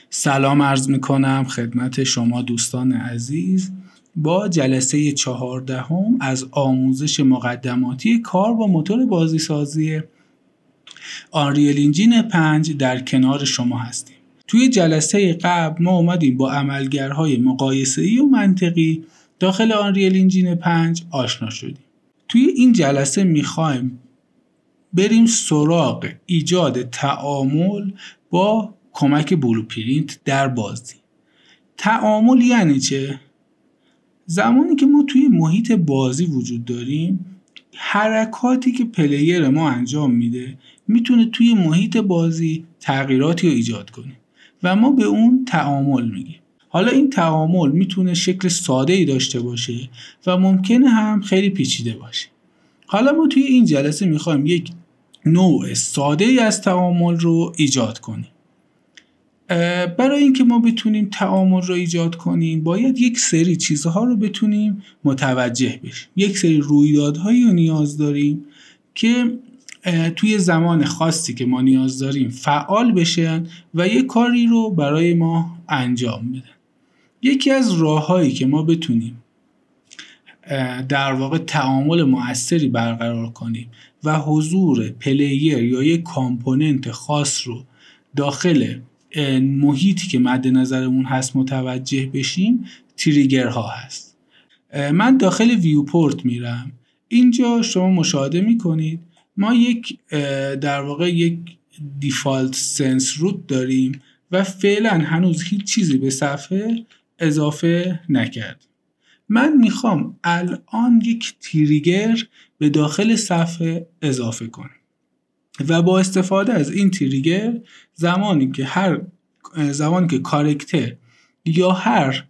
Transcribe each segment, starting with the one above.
سلام عرض میکنم خدمت شما دوستان عزیز با جلسه 14 از آموزش مقدماتی کار با موتور بازیسازی آنریل انجین 5 در کنار شما هستیم. توی جلسه قبل ما اومدیم با عملگرهای مقایسه‌ای و منطقی داخل آنریل انجین 5 آشنا شدیم. توی این جلسه میخوایم بریم سراغ ایجاد تعامل با کمک بلوپرینت در بازی. تعامل یعنی چه؟ زمانی که ما توی محیط بازی وجود داریم، حرکاتی که پلیر ما انجام میده میتونه توی محیط بازی تغییراتی رو ایجاد کنه و ما به اون تعامل میگیم. حالا این تعامل میتونه شکل ساده‌ای داشته باشه و ممکنه هم خیلی پیچیده باشه. حالا ما توی این جلسه میخوایم یک نوع ساده‌ای از تعامل رو ایجاد کنیم. برای اینکه ما بتونیم تعامل رو ایجاد کنیم باید یک سری چیزها رو بتونیم متوجه بشیم. یک سری رویدادهایی رو نیاز داریم که توی زمان خاصی که ما نیاز داریم فعال بشن و یک کاری رو برای ما انجام بدن. یکی از راه‌هایی که ما بتونیم در واقع تعامل مؤثری برقرار کنیم و حضور پلیر یا یک کامپوننت خاص رو داخل محیطی که مد نظرمون هست متوجه بشیم تریگرها هست. من داخل ویوپورت میرم. اینجا شما مشاهده میکنید ما در واقع یک دیفالت سنس روت داریم و فعلا هنوز هیچ چیزی به صفحه اضافه نکرد. من میخوام الان یک تریگر به داخل صفحه اضافه کنم و با استفاده از این تریگر زمانی که کاراکتر یا هر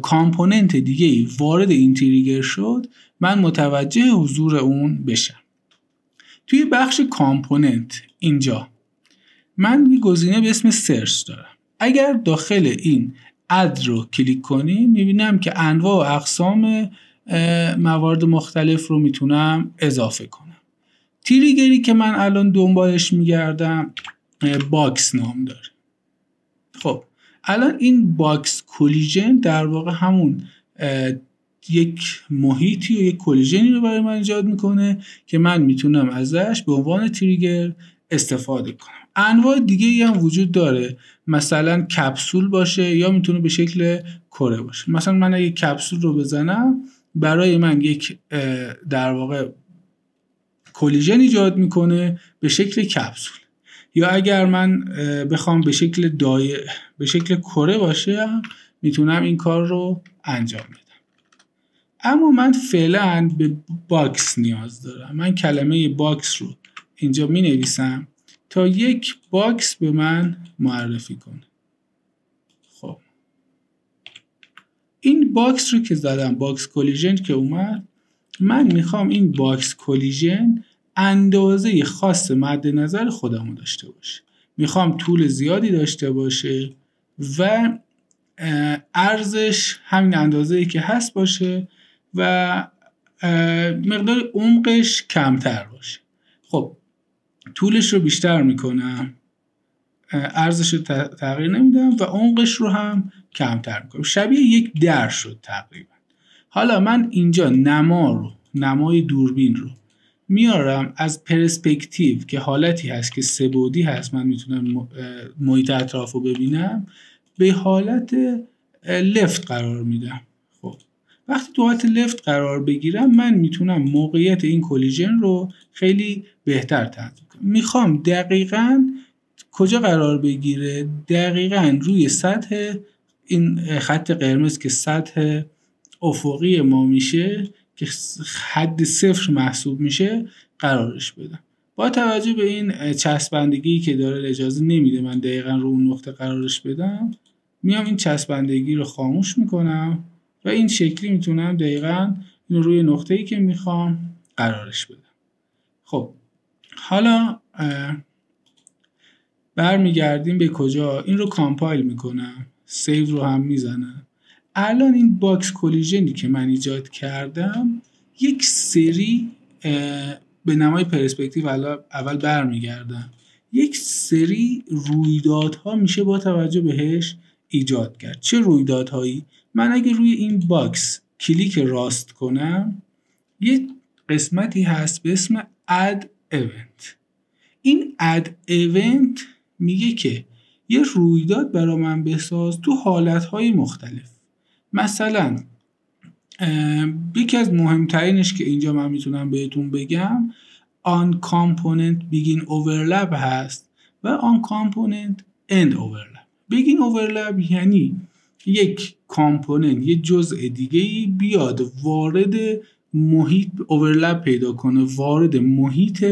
کامپوننت دیگه‌ای وارد این تریگر شد من متوجه حضور اون بشم. توی بخش کامپوننت اینجا من یه گزینه به اسم سرچ دارم. اگر داخل این اد رو کلیک کنیم میبینم که انواع و اقسام موارد مختلف رو میتونم اضافه کنم. تریگری که من الان دنبالش میگردم باکس نام داره. خب الان این باکس کولیژن در واقع همون یک محیطی و یک کولیژنی رو برای من ایجاد میکنه که من میتونم ازش به عنوان تریگر استفاده کنم. انواع دیگه هم وجود داره، مثلا کپسول باشه یا میتونه به شکل کره باشه. مثلا من اگه کپسول رو بزنم برای من یک در واقع کولیژن ایجاد میکنه به شکل کپسول، یا اگر من بخوام به شکل کره باشه میتونم این کار رو انجام بدم. اما من فعلا به باکس نیاز دارم. من کلمه باکس رو اینجا می نویسم تا یک باکس به من معرفی کنه. خب این باکس رو که زدم، باکس کولیژن که اومد، من میخوام این باکس کولیژن اندازه خاص مد نظر خودمو داشته باشه. میخوام طول زیادی داشته باشه و عرضش همین اندازه‌ای که هست باشه و مقدار عمقش کمتر باشه. خب طولش رو بیشتر میکنم، عرضش رو تغییر نمیدم و عمقش رو هم کمتر میکنم. شبیه یک در شد تقریبا. حالا من اینجا نمای دوربین رو میارم از پرسپکتیو که حالتی هست که سه‌بعدی هست، من میتونم محیط اطراف رو ببینم، به حالت لفت قرار میدم. خب وقتی تو حالت لفت قرار بگیرم من میتونم موقعیت این کولیژن رو خیلی بهتر تنظیم کنم. میخوام دقیقاً کجا قرار بگیره؟ دقیقاً روی سطح این خط قرمز که سطح افقی ما میشه که حد صفر محسوب میشه قرارش بدم. با توجه به این چسبندگی که داره اجازه نمیده من دقیقاً رو اون نقطه قرارش بدم، میام این چسبندگی رو خاموش میکنم و این شکلی میتونم دقیقاً این روی نقطه‌ای که میخوام قرارش بدم. خب حالا برمیگردیم به کجا؟ این رو کامپایل میکنم، سیو رو هم میزنم. الان این باکس کولیژنی که من ایجاد کردم یک سری به نمای پرسپکتیو اول برمیگردم. یک سری رویدادها میشه با توجه بهش ایجاد کرد. چه رویدادهایی؟ من اگه روی این باکس کلیک راست کنم یه قسمتی هست به اسم add event. این add event میگه که یه رویداد برای من بساز تو حالتهای مختلف. مثلا یکی از مهمترینش که اینجا من میتونم بهتون بگم on component begin overlap هست و on component end overlap. begin overlap یعنی یک کامپوننت یه جزء دیگه‌ای بیاد وارد محیط overlap پیدا کنه، وارد محیط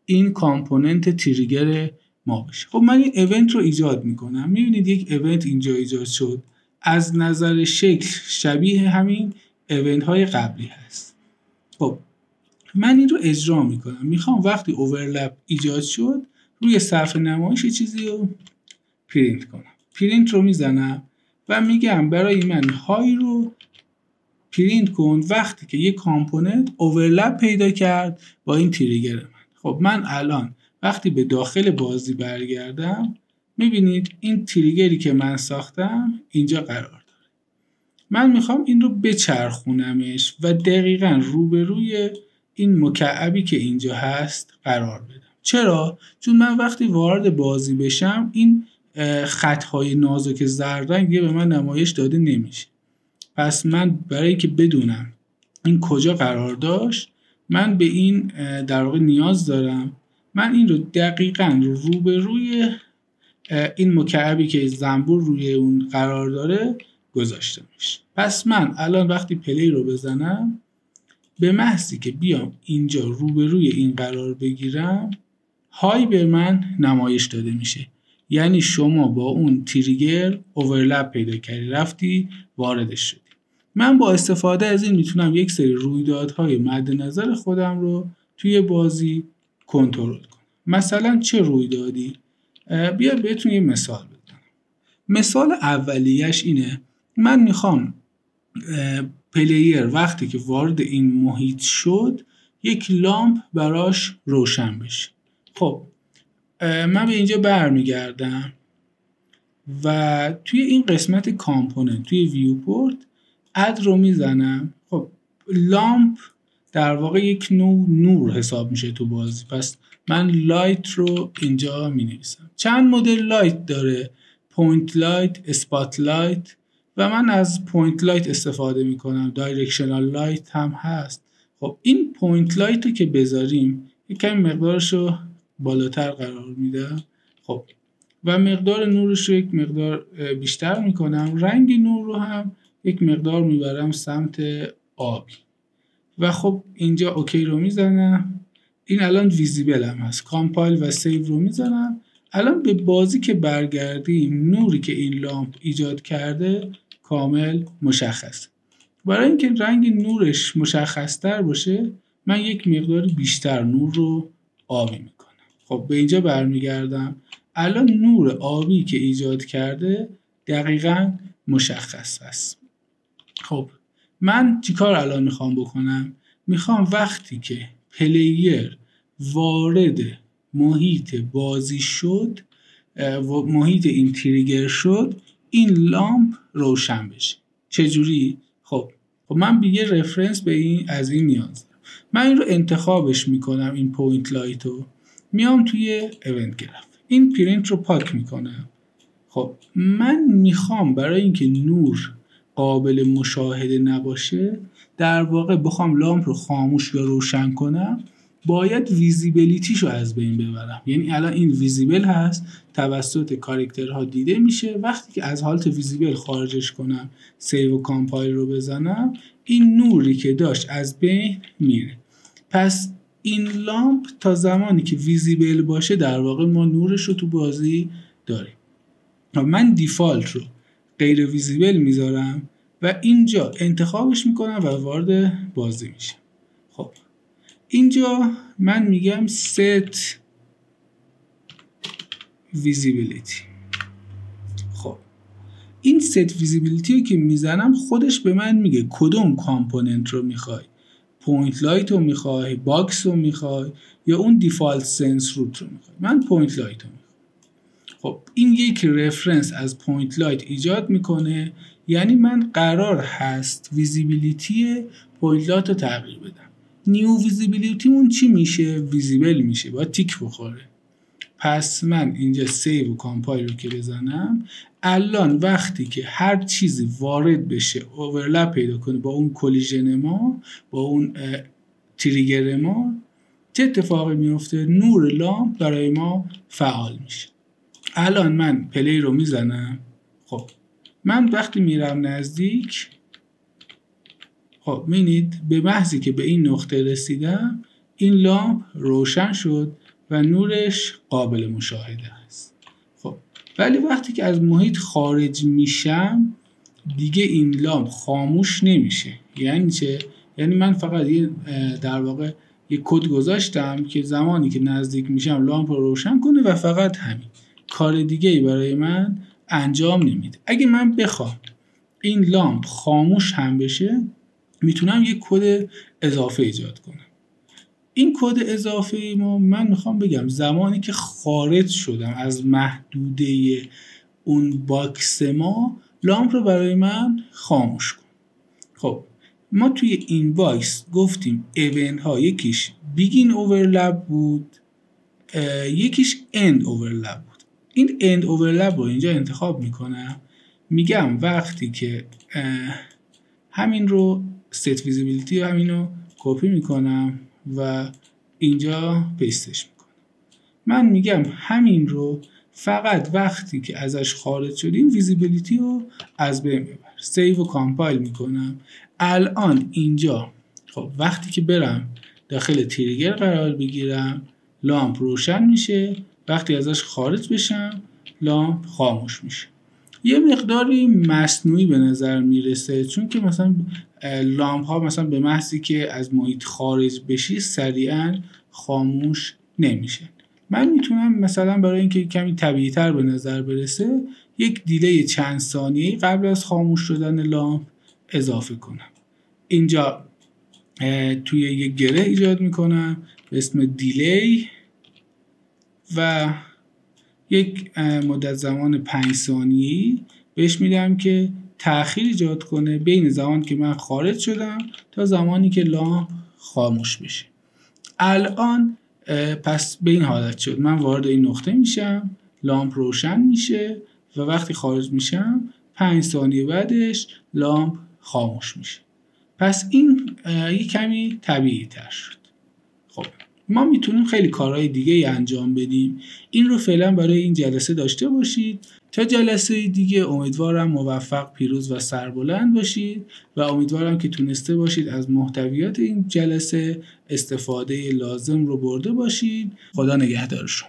این کامپوننت تریگر ما بشه. خب من این ایونت رو ایجاد میکنم. میبینید یک ایونت اینجا ایجاد شد، از نظر شکل شبیه همین ایونت های قبلی هست. خب من این رو اجرا میکنم. میخوام وقتی اوورلپ ایجاد شد روی صفحه نمایش چیزی رو پرینت کنم. پرینت رو میزنم و میگم برای من های رو پرینت کن وقتی که یک کامپوننت اوورلپ پیدا کرد با این تریگر من. خب من الان وقتی به داخل بازی برگردم میبینید این تریگری که من ساختم اینجا قرار داره. من میخوام این رو بچرخونمش و دقیقاً روبروی این مکعبی که اینجا هست قرار بدم. چرا؟ چون من وقتی وارد بازی بشم این خطهای نازک زرد رنگ به من نمایش داده نمیشه. پس من برای که بدونم این کجا قرار داشت من به این در واقع نیاز دارم. من این رو دقیقاً روبروی این مکعبی که زنبور روی اون قرار داره گذاشته میشه. پس من الان وقتی پلی رو بزنم به محضی که بیام اینجا روبروی این قرار بگیرم های به من نمایش داده میشه. یعنی شما با اون تریگر اوورلپ پیدا کردی، رفتی واردش شدی. من با استفاده از این میتونم یک سری رویدادهای مد نظر خودم رو توی بازی کنترل کنم. مثلا چه رویدادی؟ بیا بهتون یه مثال بزنم. مثال اولیش اینه من میخوام پلیر وقتی که وارد این محیط شد یک لامپ براش روشن بشه. خب من به اینجا برمیگردم و توی این قسمت کامپوننت توی ویوپورت اد رو میزنم. خب لامپ در واقع یک نوع نور حساب میشه تو بازی. پس من لایت رو اینجا می نویسم. چند مدل لایت داره؟ پوینت لایت، اسپات لایت و من از پوینت لایت استفاده می کنم. دایرکشنال لایت هم هست. خب این پوینت لایت رو که بذاریم یک کمی مقدارش رو بالاتر قرار میدم. خب و مقدار نورش رو یک مقدار بیشتر می کنم. رنگ نور رو هم یک مقدار میبرم سمت آبی و خب اینجا اوکی رو میزنم. این الان ویزیبل هم هست. کامپایل و سیو رو میزنم. الان به بازی که برگردیم نوری که این لامپ ایجاد کرده کامل مشخص. برای اینکه رنگ نورش مشخص تر باشه من یک مقدار بیشتر نور رو آبی میکنم. خب به اینجا برمیگردم. الان نور آبی که ایجاد کرده دقیقاً مشخص است. خب من چیکار الان میخوام بکنم؟ میخوام وقتی که پلیر وارد محیط بازی شد محیط این تریگر شد این لامپ روشن بشه. چجوری؟ خب من به یه رفرنس به این از این نیاز دارم. من این رو انتخابش میکنم. این پوینت لایت رو میام توی ایونت گراف این پرینت رو پاک میکنم. خب من میخوام برای اینکه نور قابل مشاهده نباشه در واقع بخوام لامپ رو خاموش یا روشن کنم باید ویزیبلیتیشو از بین ببرم. یعنی الان این ویزیبل هست توسط کاراکترها دیده میشه. وقتی که از حالت ویزیبل خارجش کنم سیو و کامپایل رو بزنم این نوری که داشت از بین میره. پس این لامپ تا زمانی که ویزیبل باشه در واقع ما نورش رو تو بازی داریم. من دیفالت رو غیر ویزیبل میذارم و اینجا انتخابش میکنم و وارد بازی میشه. خب اینجا من میگم set visibility. خب این set visibility رو که میزنم خودش به من میگه کدوم کامپوننت رو میخوای پوینت لایت رو میخوای، باکس رو میخوای، یا اون دیفالت سنس روت رو میخوای. من پوینت لایت رو میخوام. خب این یک رفرنس از پوینت لایت ایجاد میکنه، یعنی من قرار هست ویزیبیلیتی پوینت لایت رو تغییر بدم. نیو ویزیبیلیتی مون چی میشه؟ ویزیبل میشه، باید تیک بخوره. پس من اینجا سیو و کامپایل رو که بزنم، الان وقتی که هر چیزی وارد بشه اوورلپ پیدا کنه با اون کلیژن ما، با اون تریگر ما، چه اتفاقی میفته؟ نور لامپ برای ما فعال میشه. الان من پلی رو میزنم. خب من وقتی میرم نزدیک، خب می‌بینید به محضی که به این نقطه رسیدم این لامپ روشن شد و نورش قابل مشاهده است. خب ولی وقتی که از محیط خارج میشم دیگه این لامپ خاموش نمیشه. یعنی چه؟ یعنی من فقط در واقع یک کد گذاشتم که زمانی که نزدیک میشم لامپ رو روشن کنه و فقط همین، کار دیگه ای برای من انجام نمیده. اگه من بخوام این لامپ خاموش هم بشه میتونم یک کد اضافه ایجاد کنم. این کد اضافه ما من میخوام بگم زمانی که خارج شدم از محدوده اون باکس ما، لامپ رو برای من خاموش کن. خب ما توی این باکس گفتیم ایونت ها یکیش بیگین اوورلپ بود، یکیش اند اوورلپ بود. این اند اوورلپ رو اینجا انتخاب میکنم، میگم وقتی که همین رو ست ویزیبیلیتی و همین رو کپی میکنم و اینجا پیستش میکنم. من میگم همین رو فقط وقتی که ازش خارج شدیم ویزیبیلیتی رو از بین ببر. سیو و کامپایل میکنم. الان اینجا خب وقتی که برم داخل تریگر قرار بگیرم لامپ روشن میشه، وقتی ازش خارج بشم لامپ خاموش میشه. یه مقداری مصنوعی به نظر میرسه، چون که مثلا لامپ ها مثلا به محضی که از محیط خارج بشی سریعا خاموش نمیشه. من میتونم مثلا برای اینکه کمی طبیعی تر به نظر برسه یک دیلی چند ثانیه‌ای قبل از خاموش شدن لامپ اضافه کنم. اینجا توی یک گره ایجاد میکنم به اسم دیلی و یک مدت زمان 5 ثانیه‌ای بهش میدم که تأخیر ایجاد کنه بین زمانی که من خارج شدم تا زمانی که لامپ خاموش بشه. الان پس به این حالت شد، من وارد این نقطه میشم، لامپ روشن میشه و وقتی خارج میشم 5 ثانیه بعدش لامپ خاموش میشه. پس این یک کمی طبیعی تر شد. خب ما میتونیم خیلی کارهای دیگه انجام بدیم. این رو فعلا برای این جلسه داشته باشید. تا جلسه دیگه امیدوارم موفق، پیروز و سربلند باشید و امیدوارم که تونسته باشید از محتویات این جلسه استفاده لازم رو برده باشید. خدا نگهدار شما.